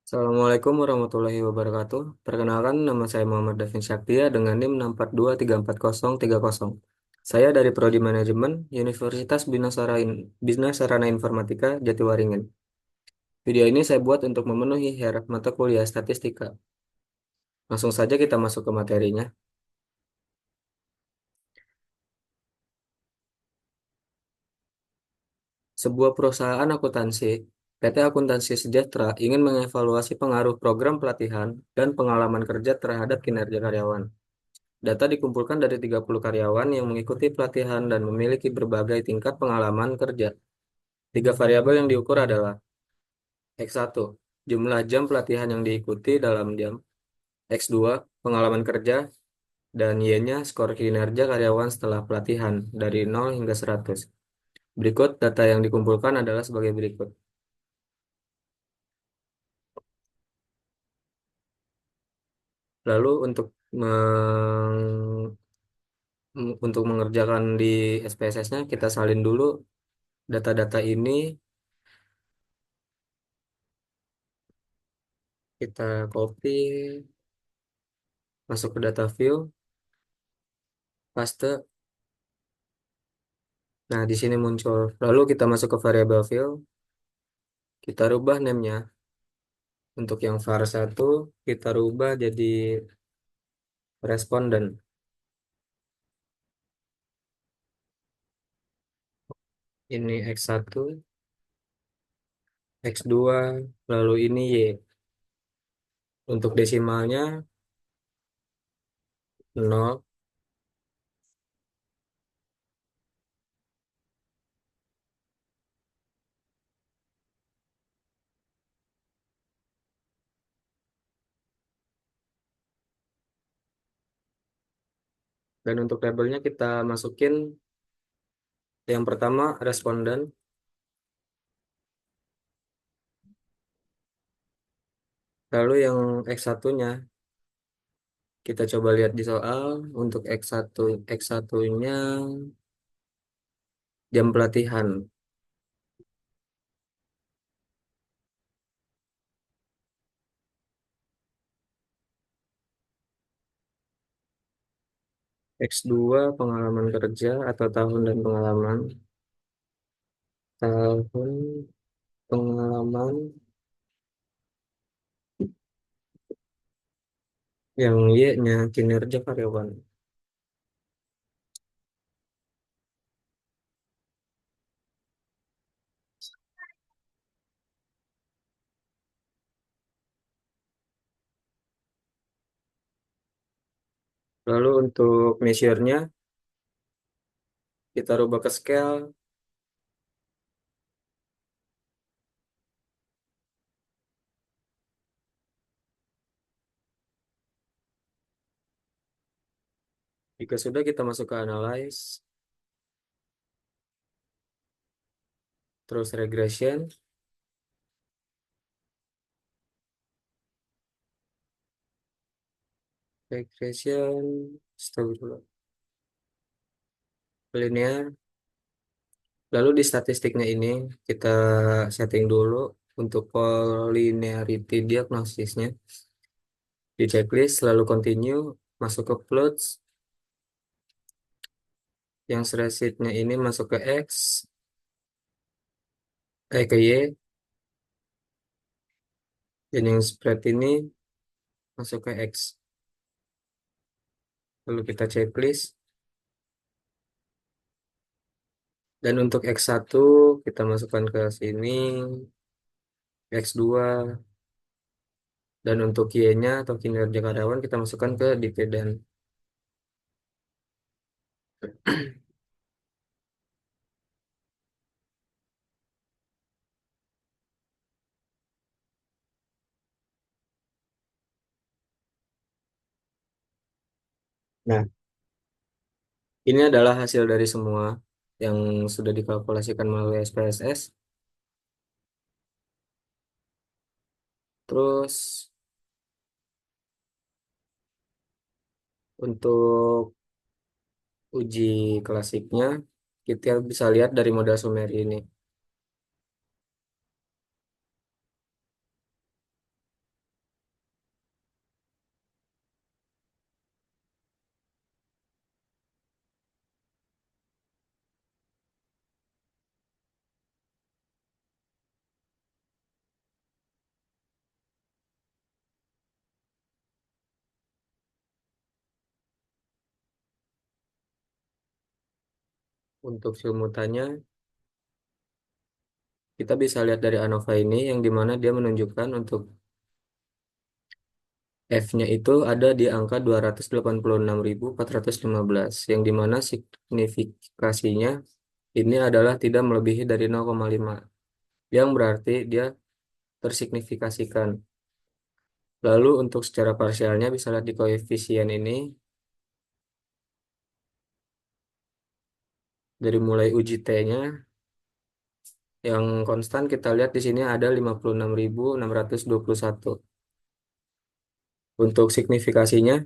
Assalamualaikum warahmatullahi wabarakatuh. Perkenalkan, nama saya Muhammad Davin Syaktia dengan NIM 642344030. Saya dari Prodi Manajemen Universitas Bina Sarana Informatika Jatiwaringin. Video ini saya buat untuk memenuhi syarat mata kuliah statistika. Langsung saja kita masuk ke materinya. Sebuah perusahaan akuntansi, PT Akuntansi Sejahtera ingin mengevaluasi pengaruh program pelatihan dan pengalaman kerja terhadap kinerja karyawan. Data dikumpulkan dari 30 karyawan yang mengikuti pelatihan dan memiliki berbagai tingkat pengalaman kerja. Tiga variabel yang diukur adalah X1, jumlah jam pelatihan yang diikuti dalam jam, X2, pengalaman kerja, dan Y-nya skor kinerja karyawan setelah pelatihan dari 0 hingga 100. Berikut data yang dikumpulkan adalah sebagai berikut. Lalu untuk mengerjakan di SPSS-nya kita salin dulu data-data ini, kita copy, masuk ke data view, paste. Nah, di sini muncul. Lalu kita masuk ke variable field, kita rubah name-nya. Untuk yang var 1 kita rubah jadi responden. Ini X1, X2, lalu ini Y. Untuk desimalnya 0, dan untuk labelnya kita masukin yang pertama responden, lalu yang X1-nya kita coba lihat di soal. Untuk X1-nya jam pelatihan. X2 pengalaman kerja atau tahun dan pengalaman. Tahun pengalaman, yang Y-nya kinerja karyawan. Lalu untuk measure-nya kita rubah ke scale. Jika sudah, kita masuk ke analyze, terus regression. Stop dulu. Linear. Lalu di statistiknya ini kita setting dulu untuk collinearity diagnosisnya. Di checklist lalu continue, masuk ke plots. Yang sheet-nya ini masuk ke X, ke Y. Dan yang spread ini masuk ke X. Lalu kita checklist. Dan untuk X1 kita masukkan ke sini, X2, dan untuk Y-nya atau kinerja karyawan kita masukkan ke dividen. Nah, ini adalah hasil dari semua yang sudah dikalkulasikan melalui SPSS. Terus untuk uji klasiknya kita bisa lihat dari modal summary ini. Untuk simultannya, kita bisa lihat dari ANOVA ini yang dimana dia menunjukkan untuk F-nya itu ada di angka 286.415, yang dimana signifikasinya ini adalah tidak melebihi dari 0,5, yang berarti dia tersignifikasikan. Lalu untuk secara parsialnya bisa lihat di koefisien ini, dari mulai uji T-nya, yang konstan kita lihat di sini ada 56.621. Untuk signifikasinya,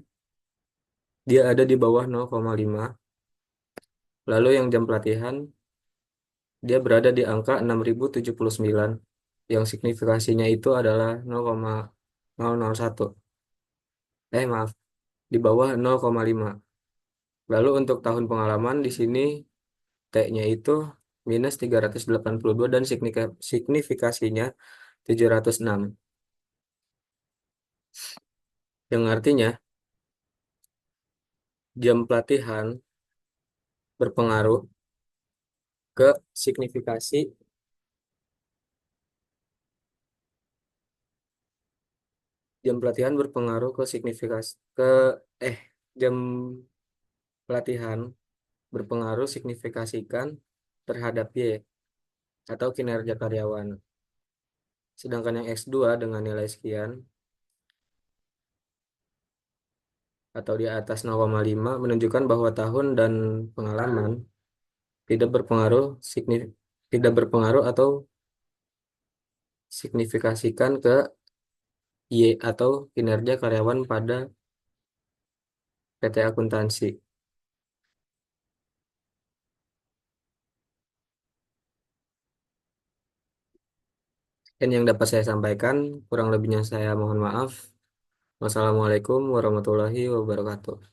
dia ada di bawah 0,5. Lalu yang jam pelatihan, dia berada di angka 6.079. Yang signifikasinya itu adalah 0,001. Maaf, di bawah 0,5. Lalu untuk tahun pengalaman di sini T-nya itu minus 382 dan signifikasinya 706. Yang artinya jam pelatihan berpengaruh ke signifikasi jam pelatihan berpengaruh ke signifikasi ke eh jam pelatihan berpengaruh signifikasikan terhadap Y atau kinerja karyawan. Sedangkan yang X2 dengan nilai sekian atau di atas 0,5 menunjukkan bahwa tahun dan pengalaman tidak berpengaruh tidak berpengaruh atau signifikasikan ke Y atau kinerja karyawan pada PT akuntansi. Dan yang dapat saya sampaikan, kurang lebihnya saya mohon maaf. Wassalamualaikum warahmatullahi wabarakatuh.